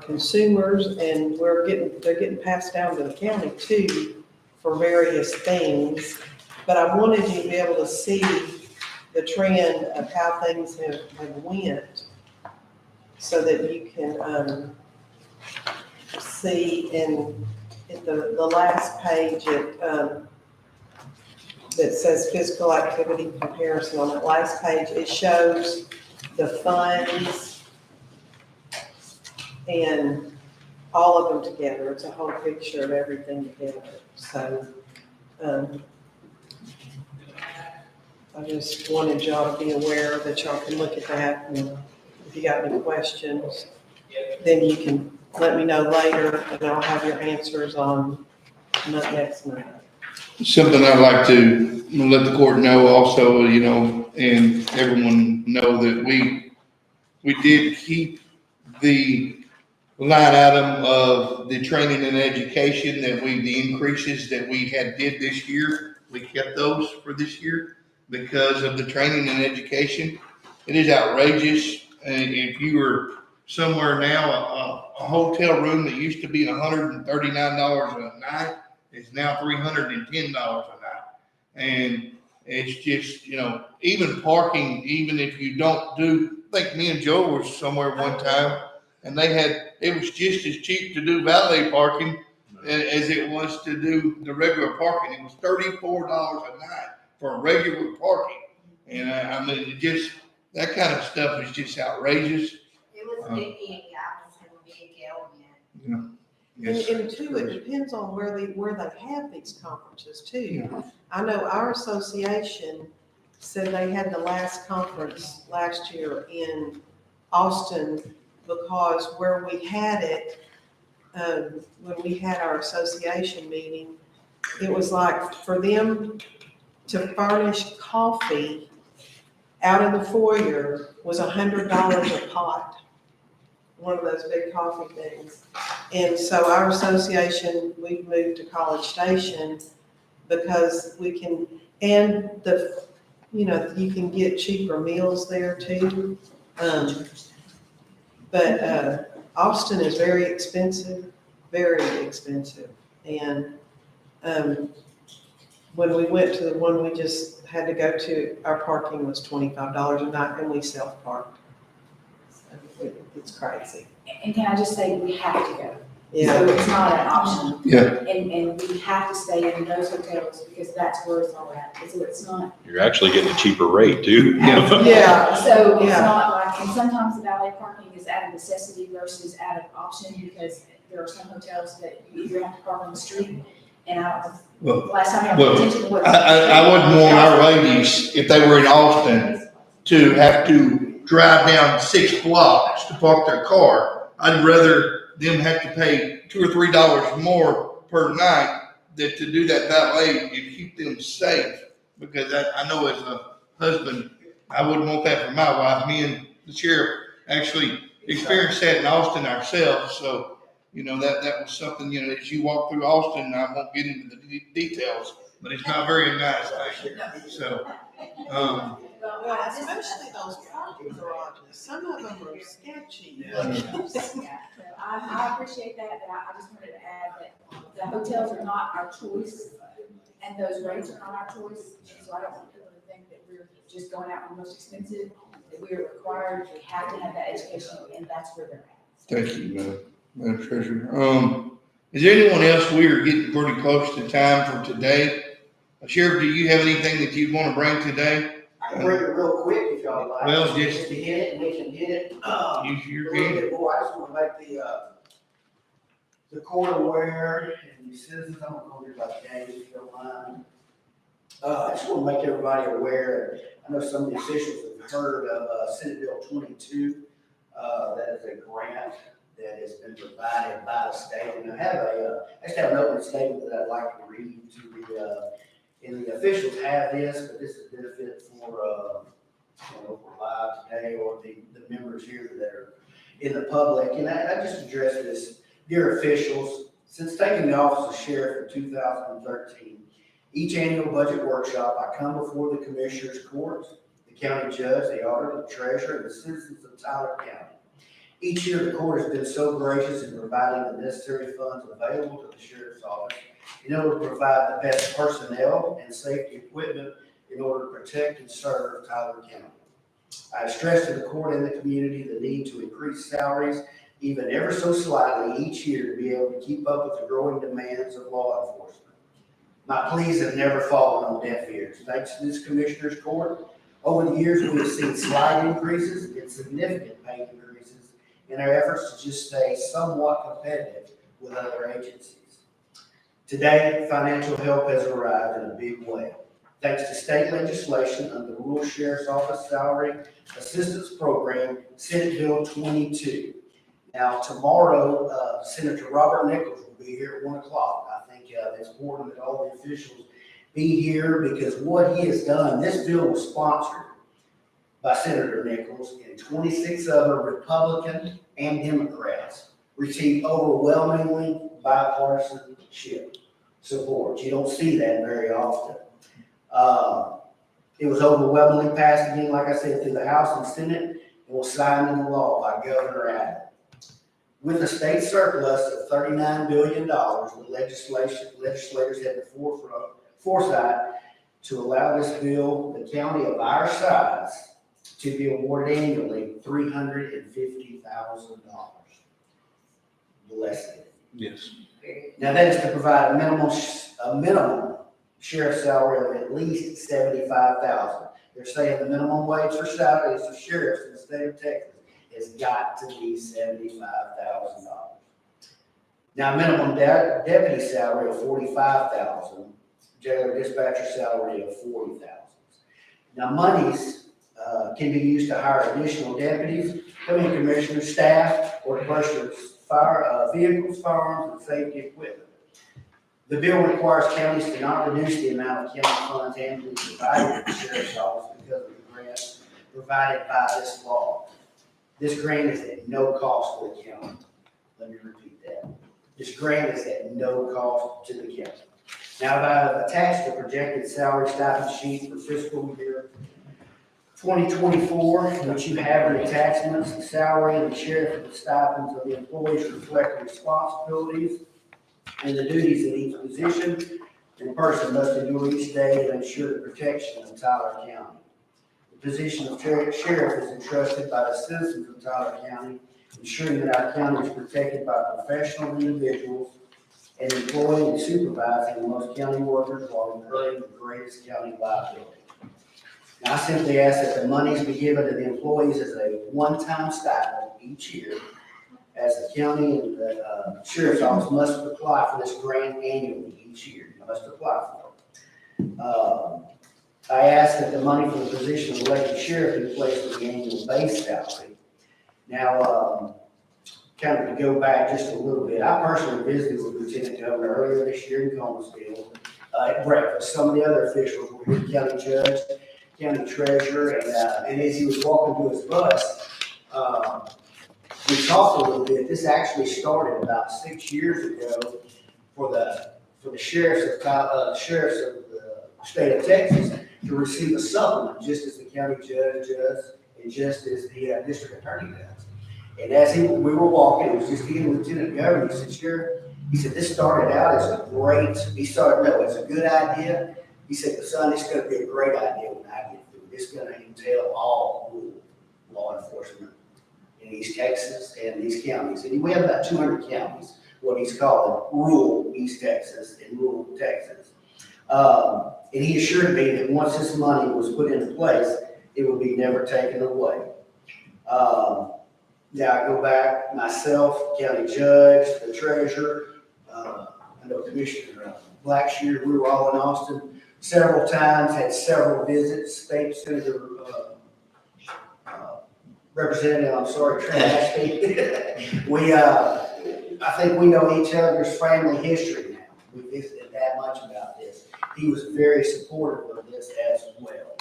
consumers and they're getting passed down to the county too for various things. But I wanted you to be able to see the trend of how things have went so that you can see at the last page that says fiscal activity comparison. On that last page, it shows the funds and all of them together. It's a whole picture of everything together. So I just wanted y'all to be aware that y'all can look at that, and if you got any questions, then you can let me know later and I'll have your answers on next month. something I'd like to let the court know also, you know, and everyone know that we did keep the line item of the training and education the increases that we did this year. We kept those for this year because of the training and education. It is outrageous. And if you were somewhere now, a hotel room that used to be $139 a night is now $310 a night. And it's just, you know, even parking, even if you don't I think me and Joe were somewhere one time and they had it was just as cheap to do valet parking as it was to do the regular parking. It was $34 a night for regular parking. And I mean, it just, that kind of stuff is just outrageous. It was a big deal, I was a big element. Yes. And too, it depends on where they have these conferences too. I know our association said they had the last conference last year in Austin because where we had it, when we had our association meeting, it was like for them to furnish coffee out in the foyer was $100 a pot. One of those big coffee things. And so our association, we've moved to College Station because we can, and you can get cheaper meals there too. But Austin is very expensive. And when we went to the one we just had to go to, our parking was $25 a night and we self-parked. So it's crazy. And can I just say, we have to go. Yeah. So it's not an option. Yeah. And we have to stay in those hotels because that's where it's all at. So it's not, You're actually getting a cheaper rate too. Yeah. so it's Yeah. not like, and sometimes the valet parking is out of necessity versus out of option because there are some hotels that you either have to park on the street. And Well, last time I well, paid attention was. I wouldn't want our ladies, if they were in Austin, to have to drive down 6 blocks to park their car. I'd rather them have to pay $2 or $3 more per night than to do that valet and keep them safe. Because I know as a husband, I wouldn't want that for my wife. Me and the sheriff actually experienced that in Austin ourselves. So, that was something, as you walk through Austin, I won't get into the details, but it's not very nice. So, Well, especially those parking garages, some of them are sketchy. I appreciate that, but I just wanted to add that the hotels are not our choice, and those rates are not our choice. So I don't want people to think that we're just going out on the most expensive, that we are required, we have to have that education, and that's where they're at. thank you, Madam Treasurer. Is there anyone else? We are getting pretty close to time for today. Sheriff, do you have anything that you'd want to bring today? I can bring it real quick if y'all like. Well, just- If you hit it, and we can get it. Use your A little hand. bit more. I just want to make the court aware and the citizens, I'm gonna go here about James, if you don't mind. I just want to make everybody aware, I know some of the officials have heard of Senate Bill 22. That is a grant that has been provided by the state. And I actually have an open statement that I'd like to read to and the officials have this, but this is a benefit for live today or the members here that are in the public. And I just address this, dear officials, since taking the office of sheriff in 2013, each annual budget workshop, I come before the commissioners' court, the county judge, the auditor, the treasurer, and the citizens of Tyler County. Each year, the court has been so gracious in providing the necessary funds available to the sheriff's office in order to provide the best personnel and safety equipment in order to protect and serve Tyler County. I have stressed to the court and the community the need to increase salaries even ever so slightly each year to be able to keep up with the growing demands of law enforcement. My pleas have never fallen on deaf ears. Thanks to this commissioner's court, over the years we have seen slight increases and significant pay increases in our efforts to just stay somewhat competitive with other agencies. Today, financial help has arrived in a big way. Thanks to state legislation under the Rural Sheriff's Office Salary Assistance Program, Senate Bill 22. Now, tomorrow, Senator Robert Nichols will be here at 1 o'clock. I think it's important that all the officials be here because what he has done, this bill was sponsored by Senator Nichols and 26 other Republican and Democrats received overwhelmingly bipartisan support. You don't see that very often. It was overwhelmingly passed again, like I said, through the House and Senate and was signed into law by Governor Abbott. With a state surplus of $39 billion, the legislators had the foresight to allow this bill, the county of our size, to be awarded annually $350,000. the less it is. Yes. Now, that is to provide a minimum sheriff's salary of at least $75,000. They're saying the minimum wage for salaries for sheriffs in the state of Texas has got to be $75,000. Now, minimum deputy salary of $45,000, jailer dispatcher salary of $40,000. Now, monies can be used to hire additional deputies, county commissioner staff, or to purchase vehicles, firearms, and safety equipment. The bill requires counties to not reduce the amount of county funds annually provided to the sheriff's office because of the grant provided by this law. This grant is at no cost to the county. Let me repeat that. This grant is at no cost to the county. Now, I've attached a projected salary stipend sheet for fiscal year 2024, which you have in the attachments. The salary of the sheriff and the stipends of the employees reflect the responsibilities and the duties of each position and the person must endure each day to ensure the protection of Tyler County. The position of sheriff is entrusted by the citizens of Tyler County, ensuring that our county is protected by professional individuals and employing and supervising the most county workers while incurring the greatest county liability. Now, I simply ask that the monies be given to the employees as a one-time stipend each year, as the county and the sheriff's office must apply for this grant annually each year. You must apply for it. I ask that the money for the position of elected sheriff be placed with the annual base salary. Now, kind of to go back just a little bit, I personally visited with Lieutenant Governor earlier this year in Conesville at breakfast. Some of the other officials were here, county judge, county treasurer, and as he was walking to his bus, we talked a little bit. This actually started about 6 years ago for the sheriffs of the state of Texas to receive a supplement, just as the county judge does, and just as the district attorney does. And as we were walking, it was just he and Lieutenant Governor. He said, "Sheriff," he said, "this started out as it's a good idea." He said, "But son, it's going to be a great idea when I get through. It's going to entail all rural law enforcement in East Texas and these counties." And we have about 200 counties, what he's calling rural East Texas and rural Texas. And he assured me that once this money was put into place, it would be never taken away. Now I go back, myself, county judge, the treasurer, I know Commissioner Blackshear, we were all in Austin several times, had several visits, State Senator, Representative, Trent Ashby. I think we know each other's family history now. We visited that much about this. He was very supportive of this as well.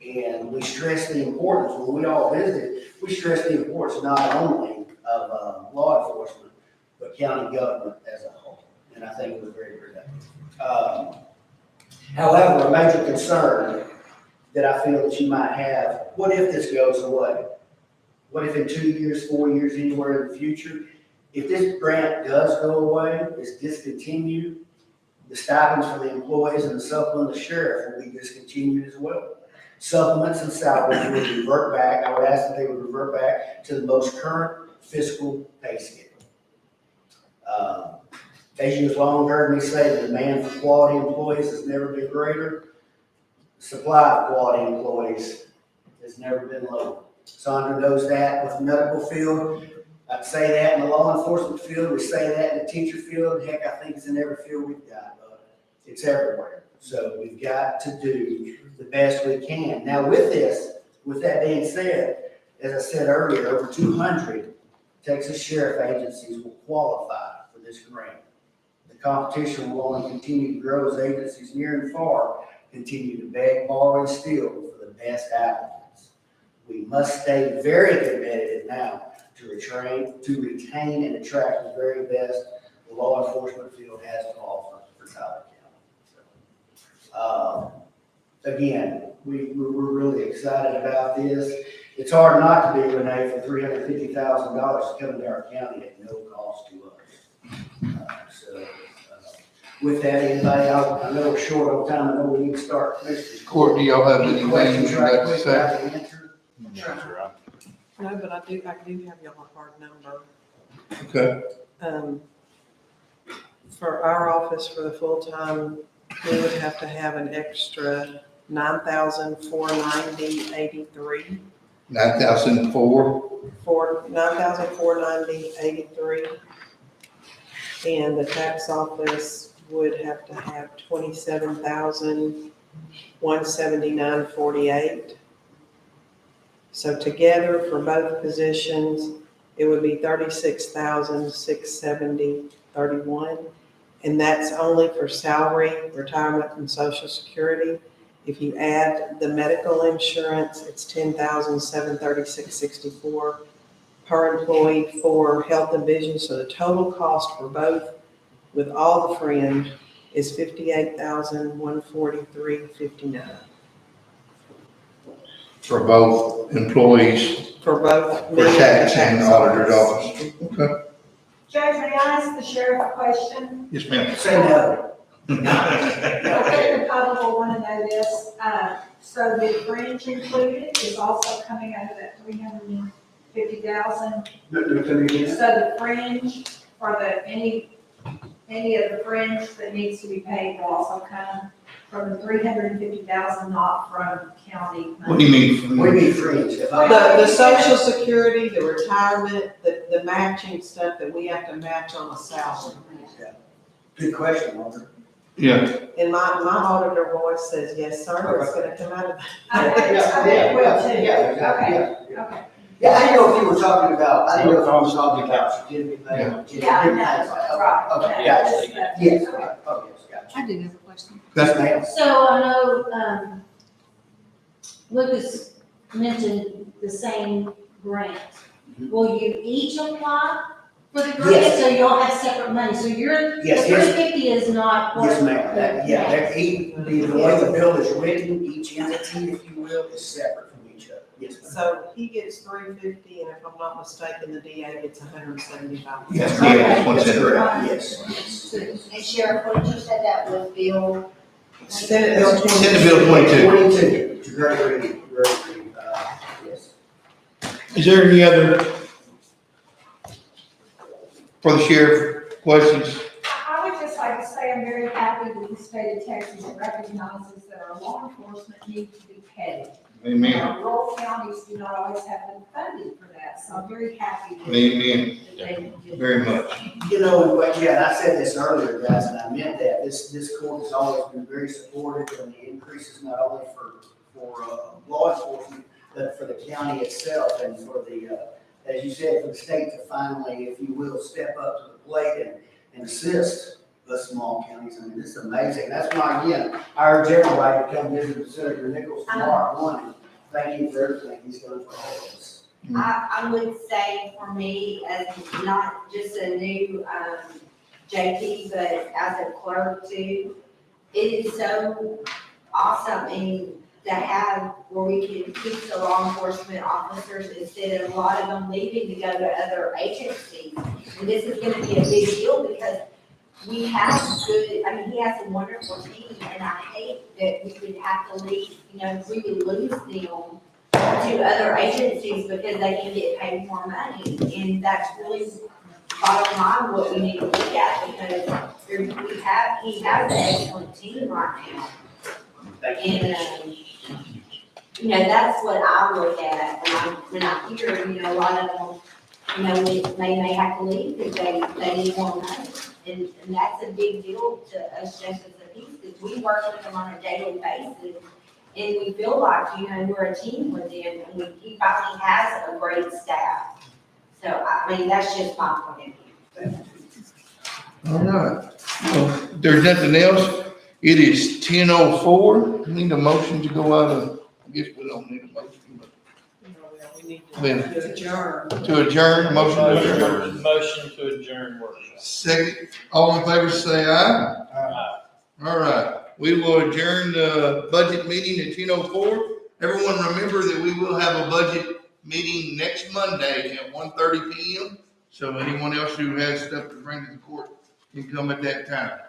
And we stress the importance, when we all visited, we stress the importance not only of law enforcement, but county government as a whole. And I think it was very productive. However, a major concern that I feel that you might have, what if this goes away? What if in 2 years, 4 years, anywhere in the future, if this grant does go away, it's discontinued, the stipends for the employees and the supplement of the sheriff will be discontinued as well. Supplements and salaries will revert back. I would ask that they would revert back to the most current fiscal pay scale. As you have long heard me say, the demand for quality employees has never been greater. The supply of quality employees has never been lower. Sandra knows that with the medical field. I'd say that in the law enforcement field. We say that in the teacher field. Heck, I think it's in every field we've got. It's everywhere. So we've got to do the best we can. Now with that being said, as I said earlier, over 200 Texas sheriff agencies will qualify for this grant. The competition will only continue to grow as agencies near and far continue to beg, borrow, and steal for the best applicants. We must stay very competitive now to retain and attract the very best the law enforcement field has to offer for Tyler County. Again, we're really excited about this. It's hard not to be, Renee, for $350,000 to come into our county at no cost to us. With that, anybody, I know we're short on time. I know we need to start. Court, do y'all have anything questions you'd right like to quick say? I can answer? No, but I do have y'all a hard number. Okay, For our office, for the full-time, we would have to have an extra 9,490.83. 9,004. 9,490.83. And the tax office would have to have 27,179.48. So together for both positions, it would be 36,670.31. And that's only for salary, retirement, and social security. If you add the medical insurance, it's 10,736.64 per employee for health and vision. So the total cost for both with all the fringe is 58,143.59 For both employees, for both. for me tax and tax auditor's office. Okay, Judge, may I ask the sheriff a question? yes, ma'am. Say no. I think the public will want to know this. So the fringe included is also coming out of that 350,000. So the fringe for any of the fringe that needs to be paid will also come from the 350,000, not from county money. What do you mean? We need fringe. If I- The social security, the retirement, the matching stuff that we have to match on a salary. Good question, Walter. Yeah, And my auditor voice says, yes, sir, it's gonna come out of that. I think it will too. Yeah. Okay. Yeah, I didn't know if you were talking about, I didn't know if you were talking about certificate pay. Yeah, I know, right. Okay, Okay. gotcha. Yes, Okay. oh, yes, gotcha. I do have a question. Yes, ma'am. So I know, Lucas mentioned the same grant. Will you each apply for the grant? Yes. So you'll have separate money, so the Yes, yes. 350 is not what? Yes, ma'am. The way the bill is written, each entity, if you will, is separate from each other. Yes, ma'am. So he gets 350, and if I'm not mistaken, the DA gets 175. yes, yeah, one cent. Yes. And Sheriff, what did you say that was Bill? Senate Bill Senate Bill 22. 22, to Gregory, yes. Is there any other for the sheriff questions? I would just like to say I'm very happy that the state of Texas recognizes that our law enforcement needs to be petty. Amen. Our rural counties do not always have been funded for that, so I'm very happy that Amen. they do. Very much. You know, and I said this earlier, guys, and I meant that, this court has always been very supportive of the increases, not only for law enforcement, but for the county itself, and for the, as you said, for the state to finally, if you will, step up to the plate and assist the small counties. I mean, this is amazing. That's why, again, I urge everybody to come visit Senator Nichols tomorrow morning. Thank you for everything he's done for all of us. I would say for me, as not just a new, JP, but as a clerk too, it is so awesome and to have where we can keep the law enforcement officers instead of a lot of them leaving to go to other agencies. And this is gonna be a big deal because we have good, I mean, he has a wonderful team and I hate that we would have to leave, we would lose them to other agencies because they can get paid more money. And that's really bottom line what we need to look at because he has an excellent team right now. And, that's what I look at when I hear, a lot of them, they may have to leave because they need more money. And that's a big deal to us justice of peace because we work with them on a daily basis. And we feel like, we're a team with them and he finally has a great staff. So, that's just my point of view. All right. Well, if there's nothing else, it is 10:04. Need a motion to go out of, I guess we don't need a motion, but We need Then- to adjourn. to adjourn, motion to adjourn. Motion to adjourn workshop. Second, all in favor say aye. All right, we will adjourn the budget meeting at 10:04. Everyone remember that we will have a budget meeting next Monday at 1:30 PM. So anyone else who has stuff to bring to the court can come at that time.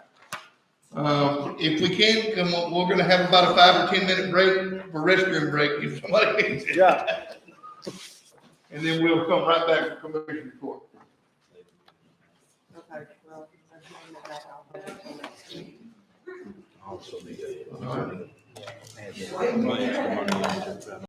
If we can, come on, we're gonna have about a 5 or 10 minute break for restroom break if somebody needs it. Yeah. And then we'll come right back to Commissioner Court. Okay, well, I'm handing it back off until next week. Also need to add my extra money into that.